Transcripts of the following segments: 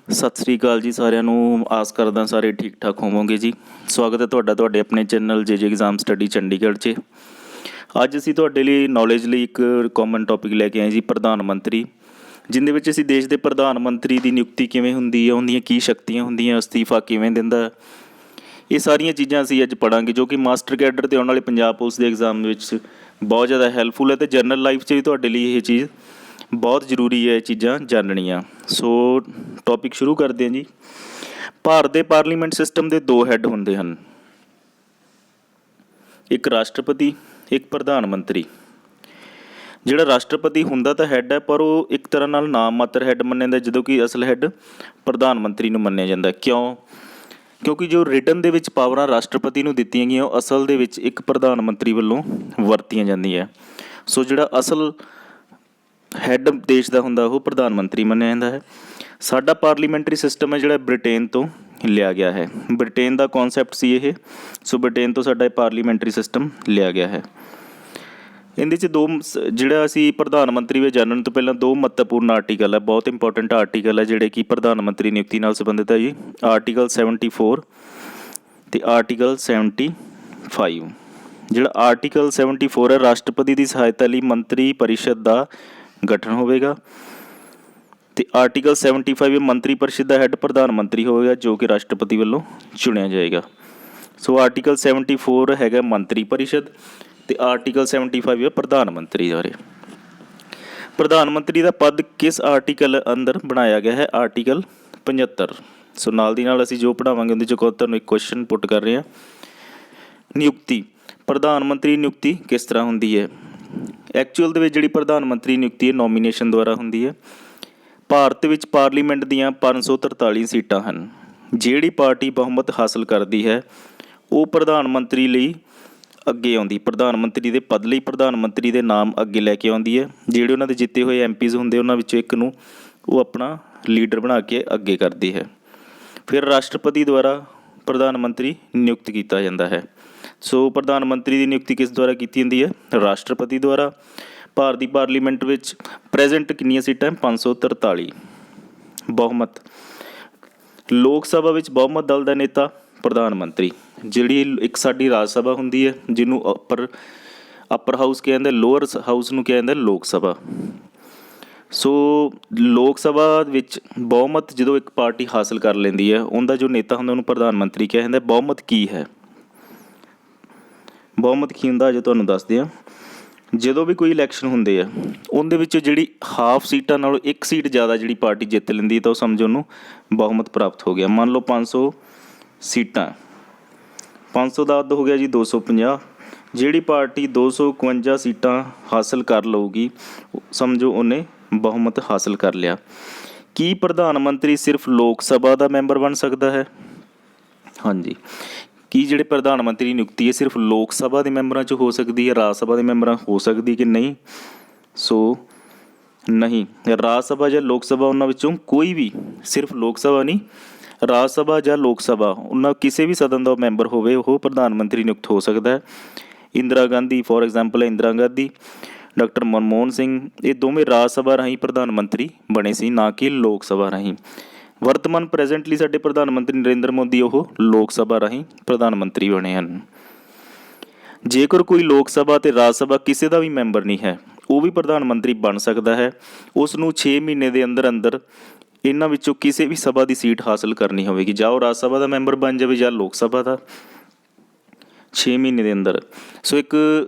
ਸਤਿ ਸ੍ਰੀ ਅਕਾਲ ਜੀ ਸਾਰਿਆਂ ਨੂੰ। ਆਸ ਕਰਦਾ ਸਾਰੇ ਠੀਕ ਠਾਕ ਹੋਵੋਗੇ ਜੀ। ਸਵਾਗਤ ਹੈ ਤੁਹਾਡੇ ਆਪਣੇ ਚੈਨਲ ਜੇ ਐਗਜ਼ਾਮ ਸਟੱਡੀ ਚੰਡੀਗੜ੍ਹ 'ਚ। ਅੱਜ ਅਸੀਂ ਤੁਹਾਡੇ ਲਈ ਨੌਲੇਜ ਲਈ ਇੱਕ ਕਾਮਨ ਟੌਪਿਕ ਲੈ ਕੇ ਆਏ ਜੀ, ਪ੍ਰਧਾਨ ਮੰਤਰੀ, ਜਿਹਦੇ ਵਿੱਚ ਅਸੀਂ ਦੇਸ਼ ਦੇ ਪ੍ਰਧਾਨ ਮੰਤਰੀ ਦੀ ਨਿਯੁਕਤੀ ਕਿਵੇਂ ਹੁੰਦੀ ਹੈ, ਉਹਦੀਆਂ ਕੀ ਸ਼ਕਤੀਆਂ ਹੁੰਦੀਆਂ, ਅਸਤੀਫਾ ਕਿਵੇਂ ਦਿੰਦਾ, ਇਹ ਸਾਰੀਆਂ ਚੀਜ਼ਾਂ ਅਸੀਂ ਅੱਜ ਪੜ੍ਹਾਂਗੇ, ਜੋ ਕਿ ਮਾਸਟਰ ਕੈਡਰ ਅਤੇ ਆਉਣ ਵਾਲੇ ਪੰਜਾਬ ਪੁਲਿਸ ਦੇ ਐਗਜ਼ਾਮ ਵਿੱਚ ਬਹੁਤ ਜ਼ਿਆਦਾ ਹੈਲਪਫੁਲ ਹੈ ਅਤੇ ਜਨਰਲ ਲਾਈਫ 'ਚ ਵੀ ਤੁਹਾਡੇ ਲਈ ਇਹ ਚੀਜ਼ ਬਹੁਤ ਜ਼ਰੂਰੀ ਹੈ, ਇਹ ਚੀਜ਼ਾਂ ਜਾਣਨੀਆਂ। ਸੋ ਟੌਪਿਕ ਸ਼ੁਰੂ ਕਰਦੇ ਹਾਂ ਜੀ। ਭਾਰਤ ਦੇ ਪਾਰਲੀਮੈਂਟ ਸਿਸਟਮ ਦੇ ਦੋ ਹੈੱਡ ਹੁੰਦੇ ਹਨ, ਇੱਕ ਰਾਸ਼ਟਰਪਤੀ, ਇੱਕ ਪ੍ਰਧਾਨ ਮੰਤਰੀ। ਜਿਹੜਾ ਰਾਸ਼ਟਰਪਤੀ ਹੁੰਦਾ ਤਾਂ ਹੈੱਡ ਹੈ, ਪਰ ਉਹ ਇੱਕ ਤਰ੍ਹਾਂ ਨਾਲ ਨਾਮ ਮਾਤਰ ਹੈੱਡ ਮੰਨਿਆ ਜਾਂਦਾ, ਜਦੋਂ ਕਿ ਅਸਲ ਹੈੱਡ ਪ੍ਰਧਾਨ ਮੰਤਰੀ ਨੂੰ ਮੰਨਿਆ ਜਾਂਦਾ। ਕਿਉਂ? ਕਿਉਂਕਿ ਜੋ ਰਿਟਨ ਦੇ ਵਿੱਚ ਪਾਵਰਾਂ ਰਾਸ਼ਟਰਪਤੀ ਨੂੰ ਦਿੱਤੀਆਂ ਗਈਆਂ, ਉਹ ਅਸਲ ਦੇ ਵਿੱਚ ਇੱਕ ਪ੍ਰਧਾਨ ਮੰਤਰੀ ਵੱਲੋਂ ਵਰਤੀਆਂ ਜਾਂਦੀਆਂ। ਸੋ ਜਿਹੜਾ ਅਸਲ ਹੈੱਡ ਦੇਸ਼ ਦਾ ਹੁੰਦਾ, ਉਹ ਪ੍ਰਧਾਨ ਮੰਤਰੀ ਮੰਨਿਆ ਜਾਂਦਾ ਹੈ। ਸਾਡਾ ਪਾਰਲੀਮੈਂਟਰੀ ਸਿਸਟਮ ਹੈ ਜਿਹੜਾ ਬ੍ਰਿਟੇਨ ਤੋਂ ਲਿਆ ਗਿਆ ਹੈ। ਬ੍ਰਿਟੇਨ ਦਾ ਕੌਨਸੈਪਟ ਸੀ ਇਹ। ਸੋ ਬ੍ਰਿਟੇਨ ਤੋਂ ਸਾਡਾ ਇਹ ਪਾਰਲੀਮੈਂਟਰੀ ਸਿਸਟਮ ਲਿਆ ਗਿਆ ਹੈ। ਇਹਦੇ 'ਚ ਜਿਹੜਾ ਅਸੀਂ ਪ੍ਰਧਾਨ ਮੰਤਰੀ ਵਿੱਚ ਜਾਣਨ ਤੋਂ ਪਹਿਲਾਂ ਦੋ ਮਹੱਤਵਪੂਰਨ ਆਰਟੀਕਲ ਹੈ, ਬਹੁਤ ਇੰਪੋਰਟੈਂਟ ਆਰਟੀਕਲ ਹੈ, ਜਿਹੜੇ ਕਿ ਪ੍ਰਧਾਨ ਮੰਤਰੀ ਨਿਯੁਕਤੀ ਨਾਲ ਸੰਬੰਧਿਤ ਹੈ ਜੀ। ਆਰਟੀਕਲ 74 ਅਤੇ ਆਰਟੀਕਲ 75। ਜਿਹੜਾ ਆਰਟੀਕਲ 74 ਹੈ, ਰਾਸ਼ਟਰਪਤੀ ਦੀ ਸਹਾਇਤਾ ਲਈ ਮੰਤਰੀ ਪਰਿਸ਼ਦ ਦਾ ਗਠਨ ਹੋਵੇਗਾ, ਅਤੇ ਆਰਟੀਕਲ 75 ਮੰਤਰੀ ਪਰਿਸ਼ਦ ਦਾ ਹੈੱਡ ਪ੍ਰਧਾਨ ਮੰਤਰੀ ਹੋਵੇਗਾ, ਜੋ ਕਿ ਰਾਸ਼ਟਰਪਤੀ ਵੱਲੋਂ ਚੁਣਿਆ ਜਾਏਗਾ। ਸੋ ਆਰਟੀਕਲ 74 ਹੈਗਾ ਮੰਤਰੀ ਪਰਿਸ਼ਦ, ਅਤੇ ਆਰਟੀਕਲ 75 ਹੈ ਪ੍ਰਧਾਨ ਮੰਤਰੀ ਬਾਰੇ। ਪ੍ਰਧਾਨ ਮੰਤਰੀ ਦਾ ਪਦ ਕਿਸ ਆਰਟੀਕਲ ਅੰਦਰ ਬਣਾਇਆ ਗਿਆ ਹੈ? ਆਰਟੀਕਲ 75। ਸੋ ਨਾਲ ਦੀ ਨਾਲ ਅਸੀਂ ਜੋ ਪੜ੍ਹਾਵਾਂਗੇ ਉਹਦੇ 'ਚ ਤੁਹਾਨੂੰ ਇੱਕ ਕੁਐਸਚਨ ਪੁੱਟ ਕਰ ਰਹੇ ਹਾਂ। ਨਿਯੁਕਤੀ, ਪ੍ਰਧਾਨ ਮੰਤਰੀ ਨਿਯੁਕਤੀ ਕਿਸ ਤਰ੍ਹਾਂ ਹੁੰਦੀ ਹੈ? ਐਕਚੁਅਲ ਦੇ ਵਿੱਚ ਜਿਹੜੀ ਪ੍ਰਧਾਨ ਮੰਤਰੀ ਨਿਯੁਕਤੀ ਹੈ, ਨੋਮੀਨੇਸ਼ਨ ਦੁਆਰਾ ਹੁੰਦੀ ਹੈ। ਭਾਰਤ ਵਿੱਚ ਪਾਰਲੀਮੈਂਟ ਦੀਆਂ 543 ਸੀਟਾਂ ਹਨ। ਜਿਹੜੀ ਪਾਰਟੀ ਬਹੁਮਤ ਹਾਸਲ ਕਰਦੀ ਹੈ, ਉਹ ਪ੍ਰਧਾਨ ਮੰਤਰੀ ਲਈ ਅੱਗੇ ਆਉਂਦੀ, ਪ੍ਰਧਾਨ ਮੰਤਰੀ ਦੇ ਪਦ ਲਈ ਪ੍ਰਧਾਨ ਮੰਤਰੀ ਦੇ ਨਾਮ ਅੱਗੇ ਲੈ ਕੇ ਆਉਂਦੀ ਹੈ। ਜਿਹੜੇ ਉਹਨਾਂ ਦੇ ਜਿੱਤੇ ਹੋਏ ਐਮਪੀਜ਼ ਹੁੰਦੇ, ਉਹਨਾਂ ਵਿੱਚੋਂ ਇੱਕ ਨੂੰ ਉਹ ਆਪਣਾ ਲੀਡਰ ਬਣਾ ਕੇ ਅੱਗੇ ਕਰਦੀ ਹੈ। ਫਿਰ ਰਾਸ਼ਟਰਪਤੀ ਦੁਆਰਾ ਪ੍ਰਧਾਨ ਮੰਤਰੀ ਨਿਯੁਕਤ ਕੀਤਾ ਜਾਂਦਾ ਹੈ। ਸੋ ਪ੍ਰਧਾਨ ਮੰਤਰੀ ਦੀ ਨਿਯੁਕਤੀ ਕਿਸ ਦੁਆਰਾ ਕੀਤੀ ਜਾਂਦੀ ਹੈ? ਰਾਸ਼ਟਰਪਤੀ ਦੁਆਰਾ। ਭਾਰਤ ਦੀ ਪਾਰਲੀਮੈਂਟ ਵਿੱਚ ਪ੍ਰੈਜ਼ੈਂਟ ਕਿੰਨੀਆਂ ਸੀਟਾਂ? 543। ਬਹੁਮਤ, ਲੋਕ ਸਭਾ ਵਿੱਚ ਬਹੁਮਤ ਦਲ ਦਾ ਨੇਤਾ ਪ੍ਰਧਾਨ ਮੰਤਰੀ। ਜਿਹੜੀ ਇੱਕ ਸਾਡੀ ਰਾਜ ਸਭਾ ਹੁੰਦੀ ਹੈ, ਜਿਹਨੂੰ ਅਪਰ ਹਾਊਸ ਕਿਹਾ ਜਾਂਦਾ, ਲੋਅਰ ਹਾਊਸ ਨੂੰ ਕਿਹਾ ਜਾਂਦਾ ਲੋਕ ਸਭਾ। ਸੋ ਲੋਕ ਸਭਾ ਵਿੱਚ ਬਹੁਮਤ ਜਦੋਂ ਇੱਕ ਪਾਰਟੀ ਹਾਸਲ ਕਰ ਲੈਂਦੀ ਹੈ, ਉਹਦਾ ਜੋ ਨੇਤਾ ਹੁੰਦਾ ਉਹਨੂੰ ਪ੍ਰਧਾਨ ਮੰਤਰੀ ਕਿਹਾ ਜਾਂਦਾ। ਬਹੁਮਤ ਕੀ ਹੈ? ਬਹੁਮਤ ਕੀ ਹੁੰਦਾ ਅਜੇ ਤੁਹਾਨੂੰ ਦੱਸਦੇ ਹਾਂ। ਜਦੋਂ ਵੀ ਕੋਈ ਇਲੈਕਸ਼ਨ ਹੁੰਦੇ ਆ, ਉਹਦੇ ਵਿੱਚੋਂ ਜਿਹੜੀ ਹਾਫ ਸੀਟਾਂ ਨਾਲੋਂ ਇੱਕ ਸੀਟ ਜ਼ਿਆਦਾ ਜਿਹੜੀ ਪਾਰਟੀ ਜਿੱਤ ਲੈਂਦੀ, ਤਾਂ ਉਹ ਸਮਝੋ ਉਹਨੂੰ ਬਹੁਮਤ ਪ੍ਰਾਪਤ ਹੋ ਗਿਆ। ਮੰਨ ਲਓ 500 ਸੀਟਾਂ, 500 ਦਾ ਅੱਧ ਹੋ ਗਿਆ ਜੀ 250। ਜਿਹੜੀ ਪਾਰਟੀ 251 ਸੀਟਾਂ ਹਾਸਲ ਕਰ ਲਊਗੀ, ਸਮਝੋ ਉਹਨੇ ਬਹੁਮਤ ਹਾਸਲ ਕਰ ਲਿਆ। ਕੀ ਪ੍ਰਧਾਨ ਮੰਤਰੀ ਸਿਰਫ ਲੋਕ ਸਭਾ ਦਾ ਮੈਂਬਰ ਬਣ ਸਕਦਾ ਹੈ? ਹਾਂਜੀ। ਕੀ ਜਿਹੜੇ ਪ੍ਰਧਾਨ ਮੰਤਰੀ ਨਿਯੁਕਤੀ ਹੈ ਸਿਰਫ ਲੋਕ ਸਭਾ ਦੇ ਮੈਂਬਰਾਂ 'ਚ ਹੋ ਸਕਦੀ ਹੈ, ਰਾਜ ਸਭਾ ਦੇ ਮੈਂਬਰਾਂ ਹੋ ਸਕਦੀ ਕਿ ਨਹੀਂ? ਸੋ ਨਹੀਂ, ਰਾਜ ਸਭਾ ਜਾਂ ਲੋਕ ਸਭਾ ਉਹਨਾਂ ਵਿੱਚੋਂ ਕੋਈ ਵੀ, ਸਿਰਫ ਲੋਕ ਸਭਾ ਨਹੀਂ, ਰਾਜ ਸਭਾ ਜਾਂ ਲੋਕ ਸਭਾ, ਉਹਨਾਂ ਕਿਸੇ ਵੀ ਸਦਨ ਦਾ ਮੈਂਬਰ ਹੋਵੇ, ਉਹ ਪ੍ਰਧਾਨ ਮੰਤਰੀ ਨਿਯੁਕਤ ਹੋ ਸਕਦਾ ਹੈ। ਇੰਦਰਾ ਗਾਂਧੀ ਫੋਰ ਐਗਜ਼ਾਮਪਲ ਹੈ, ਇੰਦਰਾ ਗਾਂਧੀ, ਡਾਕਟਰ ਮਨਮੋਹਨ ਸਿੰਘ, ਇਹ ਦੋਵੇਂ ਰਾਜ ਸਭਾ ਰਾਹੀਂ ਪ੍ਰਧਾਨ ਮੰਤਰੀ ਬਣੇ ਸੀ, ਨਾ ਕਿ ਲੋਕ ਸਭਾ ਰਾਹੀਂ। ਵਰਤਮਾਨ ਪ੍ਰੈਜ਼ੈਂਟਲੀ ਸਾਡੇ ਪ੍ਰਧਾਨ ਮੰਤਰੀ ਨਰਿੰਦਰ ਮੋਦੀ, ਉਹ ਲੋਕ ਸਭਾ ਰਾਹੀਂ ਪ੍ਰਧਾਨ ਮੰਤਰੀ ਬਣੇ ਹਨ। ਜੇਕਰ ਕੋਈ ਲੋਕ ਸਭਾ ਅਤੇ ਰਾਜ ਸਭਾ ਕਿਸੇ ਦਾ ਵੀ ਮੈਂਬਰ ਨਹੀਂ ਹੈ, ਉਹ ਵੀ ਪ੍ਰਧਾਨ ਮੰਤਰੀ ਬਣ ਸਕਦਾ ਹੈ। ਉਸ ਨੂੰ 6 ਮਹੀਨੇ ਦੇ ਅੰਦਰ ਅੰਦਰ ਇਹਨਾਂ ਵਿੱਚੋਂ ਕਿਸੇ ਵੀ ਸਭਾ ਦੀ ਸੀਟ ਹਾਸਲ ਕਰਨੀ ਹੋਵੇਗੀ, ਜਾਂ ਉਹ ਰਾਜ ਸਭਾ ਦਾ ਮੈਂਬਰ ਬਣ ਜਾਵੇ ਜਾਂ ਲੋਕ ਸਭਾ ਦਾ, 6 ਮਹੀਨੇ ਦੇ ਅੰਦਰ। ਸੋ ਇੱਕ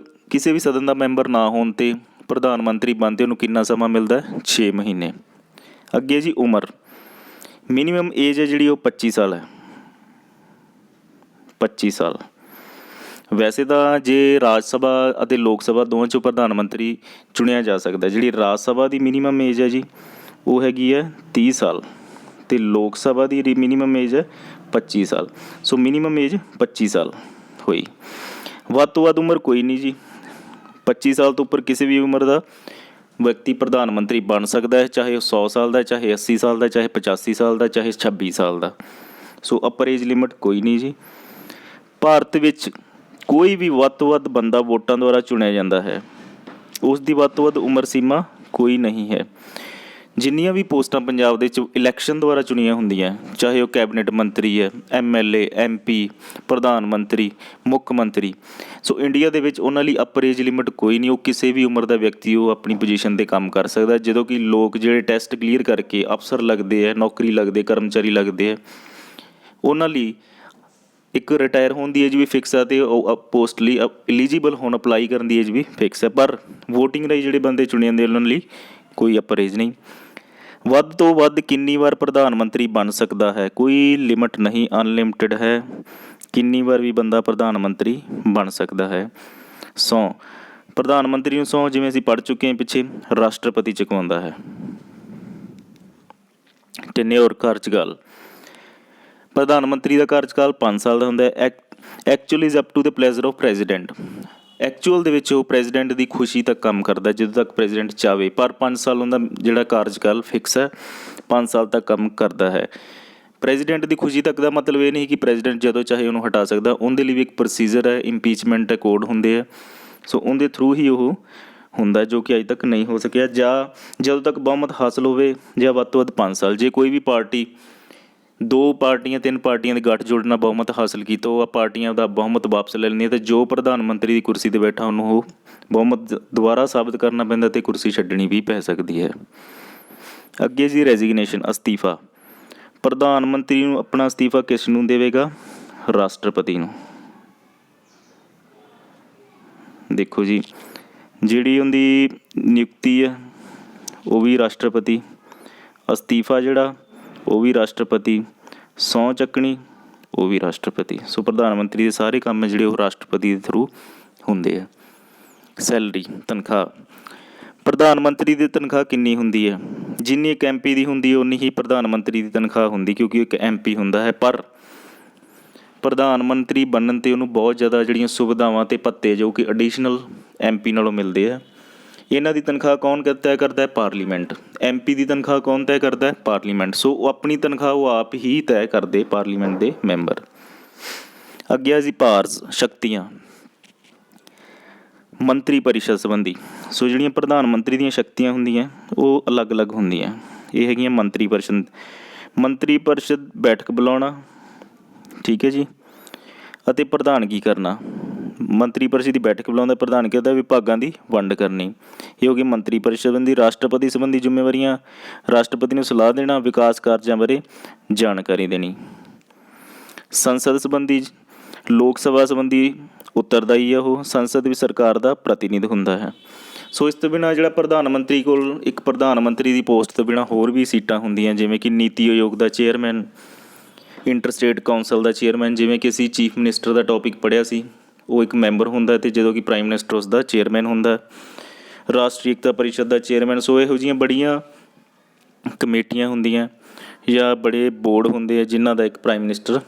ਕਿਸੇ ਵੀ ਸਦਨ ਦਾ ਮੈਂਬਰ ਨਾ ਹੋਣ 'ਤੇ ਪ੍ਰਧਾਨ ਮੰਤਰੀ ਬਣਦੇ ਉਹਨੂੰ ਕਿੰਨਾ ਸਮਾਂ ਮਿਲਦਾ? 6 ਮਹੀਨੇ। ਅੱਗੇ ਜੀ ਉਮਰ, ਮਿਨੀਮਮ ਏਜ ਹੈ ਜਿਹੜੀ ਉਹ 25 ਸਾਲ ਹੈ। 25 ਸਾਲ। ਵੈਸੇ ਤਾਂ ਜੇ ਰਾਜ ਸਭਾ ਅਤੇ ਲੋਕ ਸਭਾ ਦੋਵਾਂ 'ਚੋਂ ਪ੍ਰਧਾਨ ਮੰਤਰੀ ਚੁਣਿਆ ਜਾ ਸਕਦਾ, ਜਿਹੜੀ ਰਾਜ ਸਭਾ ਦੀ ਮਿਨੀਮਮ ਏਜ ਹੈ ਜੀ ਉਹ ਹੈਗੀ ਹੈ 30 ਸਾਲ, ਅਤੇ ਲੋਕ ਸਭਾ ਦੀ ਮਿਨੀਮਮ ਏਜ ਹੈ 25 ਸਾਲ। ਸੋ ਮਿਨੀਮਮ ਏਜ 25 ਸਾਲ ਹੋਈ। ਵੱਧ ਤੋਂ ਵੱਧ ਉਮਰ ਕੋਈ ਨਹੀਂ ਜੀ, 25 ਸਾਲ ਤੋਂ ਉੱਪਰ ਕਿਸੇ ਵੀ ਉਮਰ ਦਾ ਵਿਅਕਤੀ ਪ੍ਰਧਾਨ ਮੰਤਰੀ ਬਣ ਸਕਦਾ ਹੈ, ਚਾਹੇ ਉਹ 100 ਸਾਲ ਦਾ, ਚਾਹੇ 80 ਸਾਲ ਦਾ, ਚਾਹੇ 85 ਸਾਲ ਦਾ, ਚਾਹੇ 26 ਸਾਲ ਦਾ। ਸੋ ਅਪਰ ਏਜ ਲਿਮਿਟ ਕੋਈ ਨਹੀਂ ਜੀ। ਭਾਰਤ ਵਿੱਚ ਕੋਈ ਵੀ ਵੱਧ ਤੋਂ ਵੱਧ ਬੰਦਾ ਵੋਟਾਂ ਦੁਆਰਾ ਚੁਣਿਆ ਜਾਂਦਾ ਹੈ, ਉਸ ਦੀ ਵੱਧ ਤੋਂ ਵੱਧ ਉਮਰ ਸੀਮਾ ਕੋਈ ਨਹੀਂ ਹੈ। ਜਿੰਨੀਆਂ ਵੀ ਪੋਸਟਾਂ ਪੰਜਾਬ ਦੇ ਵਿੱਚ ਇਲੈਕਸ਼ਨ ਦੁਆਰਾ ਚੁਣੀਆਂ ਹੁੰਦੀਆਂ, ਚਾਹੇ ਉਹ ਕੈਬਨਿਟ ਮੰਤਰੀ ਹੈ, MLA, MP, ਪ੍ਰਧਾਨ ਮੰਤਰੀ, ਮੁੱਖ ਮੰਤਰੀ, ਸੋ ਇੰਡੀਆ ਦੇ ਵਿੱਚ ਉਹਨਾਂ ਲਈ ਅਪਰ ਏਜ ਲਿਮਿਟ ਕੋਈ ਨਹੀਂ। ਉਹ ਕਿਸੇ ਵੀ ਉਮਰ ਦਾ ਵਿਅਕਤੀ ਉਹ ਆਪਣੀ ਪੋਜੀਸ਼ਨ 'ਤੇ ਕੰਮ ਕਰ ਸਕਦਾ। ਜਦੋਂ ਕਿ ਲੋਕ ਜਿਹੜੇ ਟੈਸਟ ਕਲੀਅਰ ਕਰਕੇ ਅਫਸਰ ਲੱਗਦੇ ਹੈ, ਨੌਕਰੀ ਲੱਗਦੇ, ਕਰਮਚਾਰੀ ਲੱਗਦੇ ਹੈ, ਉਹਨਾਂ ਲਈ ਇੱਕ ਰਿਟਾਇਰ ਹੋਣ ਦੀ ਏਜ ਵੀ ਫਿਕਸ ਆ ਅਤੇ ਉਹ ਪੋਸਟ ਲਈ ਐਲੀਜੀਬਲ ਹੋਣ, ਅਪਲਾਈ ਕਰਨ ਦੀ ਏਜ ਵੀ ਫਿਕਸ ਹੈ। ਪਰ ਵੋਟਿੰਗ ਰਾਹੀਂ ਜਿਹੜੇ ਬੰਦੇ ਚੁਣੇ ਜਾਂਦੇ ਉਹਨਾਂ ਲਈ ਕੋਈ ਅਪਰ ਏਜ ਨਹੀਂ। ਵੱਧ ਤੋਂ ਵੱਧ ਕਿੰਨੀ ਵਾਰ ਪ੍ਰਧਾਨ ਮੰਤਰੀ ਬਣ ਸਕਦਾ ਹੈ? ਕੋਈ ਲਿਮਿਟ ਨਹੀਂ, ਅਨਲਿਮਿਟਿਡ ਹੈ। ਕਿੰਨੀ ਵਾਰ ਵੀ ਬੰਦਾ ਪ੍ਰਧਾਨ ਮੰਤਰੀ ਬਣ ਸਕਦਾ ਹੈ। ਸਹੁੰ, ਪ੍ਰਧਾਨ ਮੰਤਰੀ ਨੂੰ ਸਹੁੰ ਜਿਵੇਂ ਅਸੀਂ ਪੜ੍ਹ ਚੁੱਕੇ ਹਾਂ ਪਿੱਛੇ, ਰਾਸ਼ਟਰਪਤੀ ਚੁਕਵਾਉਂਦਾ ਹੈ। ਟੈਨਿਓਰ, ਕਾਰਜਕਾਲ, ਪ੍ਰਧਾਨ ਮੰਤਰੀ ਦਾ ਕਾਰਜਕਾਲ 5 ਸਾਲ ਦਾ ਹੁੰਦਾ ਹੈ। Actually is up to the pleasure of president. Actual ਦੇ ਵਿੱਚ ਉਹ ਪ੍ਰੈਜ਼ੀਡੈਂਟ ਦੀ ਖੁਸ਼ੀ ਤੱਕ ਕੰਮ ਕਰਦਾ ਜਦੋਂ ਤੱਕ ਪ੍ਰੈਜ਼ੀਡੈਂਟ ਚਾਹਵੇ, ਪਰ 5 ਸਾਲ ਉਹਦਾ ਜਿਹੜਾ ਕਾਰਜਕਾਲ ਫਿਕਸ ਹੈ, 5 ਸਾਲ ਤੱਕ ਕੰਮ ਕਰਦਾ ਹੈ। ਪ੍ਰੈਜ਼ੀਡੈਂਟ ਦੀ ਖੁਸ਼ੀ ਤੱਕ ਦਾ ਮਤਲਬ ਇਹ ਨਹੀਂ ਕਿ ਪ੍ਰੈਜ਼ੀਡੈਂਟ ਜਦੋਂ ਚਾਹੇ ਉਹਨੂੰ ਹਟਾ ਸਕਦਾ। ਉਹਦੇ ਲਈ ਵੀ ਇੱਕ ਪ੍ਰੋਸੀਜਰ ਹੈ, ਇੰਪੀਚਮੈਂਟ ਕੋਡ ਹੁੰਦੇ ਆ, ਸੋ ਉਹਦੇ ਥਰੂ ਹੀ ਉਹ ਹੁੰਦਾ, ਜੋ ਕਿ ਅਜੇ ਤੱਕ ਨਹੀਂ ਹੋ ਸਕਿਆ। ਜਾਂ ਜਦੋਂ ਤੱਕ ਬਹੁਮਤ ਹਾਸਲ ਹੋਵੇ, ਜਾਂ ਵੱਧ ਤੋਂ ਵੱਧ 5 ਸਾਲ। ਜੇ ਕੋਈ ਵੀ ਪਾਰਟੀ 2 ਪਾਰਟੀਆਂ 3 ਪਾਰਟੀਆਂ ਦੇ ਗੱਠਜੋੜ ਨਾਲ ਬਹੁਮਤ ਹਾਸਲ ਕੀਤਾ, ਉਹ ਪਾਰਟੀਆਂ ਦਾ ਬਹੁਮਤ ਵਾਪਸ ਲੈ ਲੈਂਦੀਆਂ, ਅਤੇ ਜੋ ਪ੍ਰਧਾਨ ਮੰਤਰੀ ਦੀ ਕੁਰਸੀ 'ਤੇ ਬੈਠਾ ਉਹਨੂੰ ਉਹ ਬਹੁਮਤ ਦੁਬਾਰਾ ਸਾਬਤ ਕਰਨਾ ਪੈਂਦਾ ਅਤੇ ਕੁਰਸੀ ਛੱਡਣੀ ਵੀ ਪੈ ਸਕਦੀ ਹੈ। ਅੱਗੇ ਜੀ ਰੈਜ਼ੀਗਨੇਸ਼ਨ, ਅਸਤੀਫਾ। ਪ੍ਰਧਾਨ ਮੰਤਰੀ ਨੂੰ ਆਪਣਾ ਅਸਤੀਫਾ ਕਿਸ ਨੂੰ ਦੇਵੇਗਾ? ਰਾਸ਼ਟਰਪਤੀ ਨੂੰ। ਦੇਖੋ ਜੀ, ਜਿਹੜੀ ਉਹਦੀ ਨਿਯੁਕਤੀ ਹੈ ਉਹ ਵੀ ਰਾਸ਼ਟਰਪਤੀ, ਅਸਤੀਫਾ ਜਿਹੜਾ ਉਹ ਵੀ ਰਾਸ਼ਟਰਪਤੀ, ਸਹੁੰ ਚੱਕਣੀ ਉਹ ਵੀ ਰਾਸ਼ਟਰਪਤੀ। ਸੋ ਪ੍ਰਧਾਨ ਮੰਤਰੀ ਦੇ ਸਾਰੇ ਕੰਮ ਜਿਹੜੇ ਉਹ ਰਾਸ਼ਟਰਪਤੀ ਦੇ ਥਰੂ ਹੁੰਦੇ ਆ। ਸੈਲਰੀ, ਤਨਖਾਹ। ਪ੍ਰਧਾਨ ਮੰਤਰੀ ਦੀ ਤਨਖਾਹ ਕਿੰਨੀ ਹੁੰਦੀ ਹੈ? ਜਿੰਨੀ ਇੱਕ MP ਦੀ ਹੁੰਦੀ ਹੈ ਉਨੀ ਹੀ ਪ੍ਰਧਾਨ ਮੰਤਰੀ ਦੀ ਤਨਖਾਹ ਹੁੰਦੀ, ਕਿਉਂਕਿ ਇੱਕ MP ਹੁੰਦਾ ਹੈ। ਪਰ ਪ੍ਰਧਾਨ ਮੰਤਰੀ ਬਣਨ 'ਤੇ ਉਹਨੂੰ ਬਹੁਤ ਜ਼ਿਆਦਾ ਜਿਹੜੀਆਂ ਸੁਵਿਧਾਵਾਂ ਅਤੇ ਭੱਤੇ ਜੋ ਕਿ ਐਡੀਸ਼ਨਲ MP ਨਾਲੋਂ ਮਿਲਦੇ ਆ। ਇਹਨਾਂ ਦੀ ਤਨਖਾਹ ਕੌਣ ਤੈਅ ਕਰਦਾ ਹੈ? ਪਾਰਲੀਮੈਂਟ। MP ਦੀ ਤਨਖਾਹ ਕੌਣ ਤੈਅ ਕਰਦਾ ਹੈ? ਪਾਰਲੀਮੈਂਟ। ਸੋ ਉਹ ਆਪਣੀ ਤਨਖਾਹ ਉਹ ਆਪ ਹੀ ਤੈਅ ਕਰਦੇ, ਪਾਰਲੀਮੈਂਟ ਦੇ ਮੈਂਬਰ। ਅੱਗੇ ਆ ਜੀ ਪਾਵਰਸ, ਸ਼ਕਤੀਆਂ। ਮੰਤਰੀ ਪਰਿਸ਼ਦ ਸੰਬੰਧੀ। ਸੋ ਜਿਹੜੀਆਂ ਪ੍ਰਧਾਨ ਮੰਤਰੀ ਦੀਆਂ ਸ਼ਕਤੀਆਂ ਹੁੰਦੀਆਂ ਉਹ ਅਲੱਗ-ਅਲੱਗ ਹੁੰਦੀਆਂ। ਇਹ ਹੈਗੀਆਂ ਮੰਤਰੀ ਪਰਿਸ਼ਦ। ਮੰਤਰੀ ਪਰਿਸ਼ਦ ਬੈਠਕ ਬੁਲਾਉਣਾ, ਠੀਕ ਹੈ ਜੀ, ਅਤੇ ਪ੍ਰਧਾਨਗੀ ਕਰਨਾ। ਮੰਤਰੀ ਪਰਿਸ਼ਦ ਦੀ ਬੈਠਕ ਬੁਲਾਉਂਦਾ, ਪ੍ਰਧਾਨਗੀ ਕਰਦਾ, ਵਿਭਾਗਾਂ ਦੀ ਵੰਡ ਕਰਨੀ। ਇਹ ਹੋ ਗਈ ਮੰਤਰੀ ਪਰਿਸ਼ਦ ਸੰਬੰਧੀ। ਰਾਸ਼ਟਰਪਤੀ ਸੰਬੰਧੀ ਜ਼ਿੰਮੇਵਾਰੀਆਂ, ਰਾਸ਼ਟਰਪਤੀ ਨੂੰ ਸਲਾਹ ਦੇਣਾ, ਵਿਕਾਸ ਕਾਰਜਾਂ ਬਾਰੇ ਜਾਣਕਾਰੀ ਦੇਣੀ। ਸੰਸਦ ਸੰਬੰਧੀ, ਲੋਕ ਸਭਾ ਸੰਬੰਧੀ ਉੱਤਰਦਾਈ ਹੈ ਉਹ। ਸੰਸਦ ਵੀ ਸਰਕਾਰ ਦਾ ਪ੍ਰਤੀਨਿਧ ਹੁੰਦਾ ਹੈ। ਸੋ ਇਸ ਤੋਂ ਬਿਨਾਂ ਜਿਹੜਾ ਪ੍ਰਧਾਨ ਮੰਤਰੀ ਕੋਲ ਇੱਕ ਪ੍ਰਧਾਨ ਮੰਤਰੀ ਦੀ ਪੋਸਟ ਤੋਂ ਬਿਨਾਂ ਹੋਰ ਵੀ ਸੀਟਾਂ ਹੁੰਦੀਆਂ, ਜਿਵੇਂ ਕਿ ਨੀਤੀ ਆਯੋਗ ਦਾ ਚੇਅਰਮੈਨ, ਇੰਟਰਸਟੇਟ ਕਾਊਂਸਲ ਦਾ ਚੇਅਰਮੈਨ। ਜਿਵੇਂ ਕਿ ਅਸੀਂ ਚੀਫ ਮਿਨਿਸਟਰ ਦਾ ਟੌਪਿਕ ਪੜ੍ਹਿਆ ਸੀ, ਉਹ ਇੱਕ ਮੈਂਬਰ ਹੁੰਦਾ ਅਤੇ ਜਦੋਂ ਕਿ ਪ੍ਰਾਈਮ ਮਿਨਿਸਟਰ ਉਸ ਦਾ ਚੇਅਰਮੈਨ ਹੁੰਦਾ। ਰਾਸ਼ਟਰੀ ਏਕਤਾ ਪਰਿਸ਼ਦ ਦਾ ਚੇਅਰਮੈਨ। ਸੋ ਇਹੋ ਜਿਹੀਆਂ ਬੜੀਆਂ ਕਮੇਟੀਆਂ ਹੁੰਦੀਆਂ ਜਾਂ ਬੜੇ ਬੋਰਡ ਹੁੰਦੇ ਆ ਜਿਨ੍ਹਾਂ ਦਾ ਇੱਕ ਪ੍ਰਾਈਮ ਮਿਨਿਸਟਰ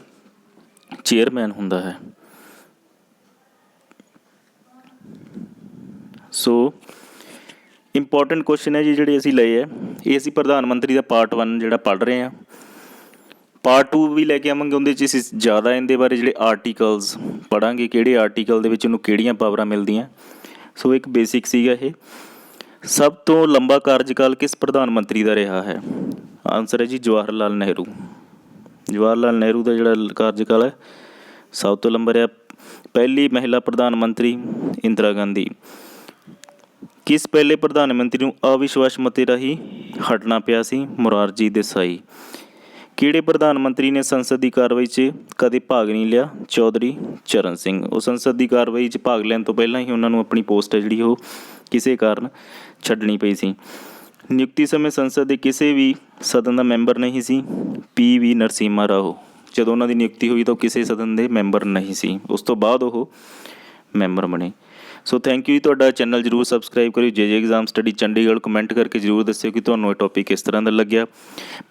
ਚੇਅਰਮੈਨ ਹੁੰਦਾ ਹੈ। ਸੋ ਇੰਪੋਰਟੈਂਟ ਕੁਐਸਚਨ ਹੈ ਜੀ ਜਿਹੜੇ ਅਸੀਂ ਲਏ ਹੈ, ਇਹ ਅਸੀਂ ਪ੍ਰਧਾਨ ਮੰਤਰੀ ਦਾ ਪਾਰਟ 1 ਜਿਹੜਾ ਪੜ੍ਹ ਰਹੇ ਹਾਂ। ਪਾਰਟ 2 ਵੀ ਲੈ ਕੇ ਆਵਾਂਗੇ, ਉਹਦੇ 'ਚ ਅਸੀਂ ਜ਼ਿਆਦਾ ਇਹਦੇ ਬਾਰੇ ਜਿਹੜੇ ਆਰਟੀਕਲਸ ਪੜ੍ਹਾਂਗੇ, ਕਿਹੜੇ ਆਰਟੀਕਲ ਦੇ ਵਿੱਚ ਉਹਨੂੰ ਕਿਹੜੀਆਂ ਪਾਵਰਾਂ ਮਿਲਦੀਆਂ। ਸੋ ਇੱਕ ਬੇਸਿਕ ਸੀਗਾ ਇਹ। ਸਭ ਤੋਂ ਲੰਬਾ ਕਾਰਜਕਾਲ ਕਿਸ ਪ੍ਰਧਾਨ ਮੰਤਰੀ ਦਾ ਰਿਹਾ ਹੈ? ਆਨਸਰ ਹੈ ਜੀ ਜਵਾਹਰ ਲਾਲ ਨਹਿਰੂ। ਜਵਾਹਰ ਲਾਲ ਨਹਿਰੂ ਦਾ ਜਿਹੜਾ ਕਾਰਜਕਾਲ ਹੈ ਸਭ ਤੋਂ ਲੰਬਾ ਰਿਹਾ। ਪਹਿਲੀ ਮਹਿਲਾ ਪ੍ਰਧਾਨ ਮੰਤਰੀ ਇੰਦਰਾ ਗਾਂਧੀ। ਕਿਸ ਪਹਿਲੇ ਪ੍ਰਧਾਨ ਮੰਤਰੀ ਨੂੰ ਅਵਿਸ਼ਵਾਸ ਮਤੇ ਰਾਹੀਂ ਹਟਣਾ ਪਿਆ ਸੀ? ਮੁਰਾਰਜੀ ਦੇਸਾਈ। ਕਿਹੜੇ ਪ੍ਰਧਾਨ ਮੰਤਰੀ ਨੇ ਸੰਸਦ ਦੀ ਕਾਰਵਾਈ 'ਚ ਕਦੇ ਭਾਗ ਨਹੀਂ ਲਿਆ? ਚੌਧਰੀ ਚਰਨ ਸਿੰਘ। ਉਹ ਸੰਸਦ ਦੀ ਕਾਰਵਾਈ 'ਚ ਭਾਗ ਲੈਣ ਤੋਂ ਪਹਿਲਾਂ ਹੀ ਉਹਨਾਂ ਨੂੰ ਆਪਣੀ ਪੋਸਟ ਹੈ ਜਿਹੜੀ ਉਹ ਕਿਸੇ ਕਾਰਨ ਛੱਡਣੀ ਪਈ ਸੀ। ਨਿਯੁਕਤੀ ਸਮੇਂ ਸੰਸਦ ਦੇ ਕਿਸੇ ਵੀ ਸਦਨ ਦਾ ਮੈਂਬਰ ਨਹੀਂ ਸੀ। PV ਨਰਸਿਮਹਾ ਰਾਓ। ਜਦੋਂ ਉਹਨਾਂ ਦੀ ਨਿਯੁਕਤੀ ਹੋਈ ਤਾਂ ਉਹ ਕਿਸੇ ਸਦਨ ਦੇ ਮੈਂਬਰ ਨਹੀਂ ਸੀ, ਉਸ ਤੋਂ ਬਾਅਦ ਉਹ ਮੈਂਬਰ ਬਣੇ। ਸੋ ਥੈਂਕ ਯੂ ਜੀ। ਤੁਹਾਡਾ ਚੈਨਲ ਜ਼ਰੂਰ ਸਬਸਕ੍ਰਾਈਬ ਕਰਿਓ। JJ exam study Chandigarh. Comment ਕਰਕੇ ਜ਼ਰੂਰ ਦੱਸਿਓ ਕਿ ਤੁਹਾਨੂੰ ਇਹ ਟੌਪਿਕ ਕਿਸ ਤਰ੍ਹਾਂ ਦਾ ਲੱਗਿਆ।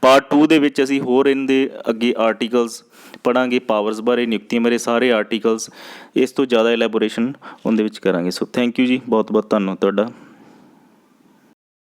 ਪਾਰਟ 2 ਦੇ ਵਿੱਚ ਅਸੀਂ ਹੋਰ ਇਹਦੇ ਅੱਗੇ ਆਰਟੀਕਲਸ ਪੜ੍ਹਾਂਗੇ, ਪਾਵਰਸ ਬਾਰੇ, ਨਿਯੁਕਤੀਆਂ ਬਾਰੇ, ਸਾਰੇ ਆਰਟੀਕਲਸ। ਇਸ ਤੋਂ ਜ਼ਿਆਦਾ ਐਲੈਬੋਰੇਸ਼ਨ ਉਹਦੇ ਵਿੱਚ ਕਰਾਂਗੇ। ਸੋ ਥੈਂਕ ਯੂ ਜੀ, ਬਹੁਤ ਬਹੁਤ ਧੰਨਵਾਦ ਤੁਹਾਡਾ।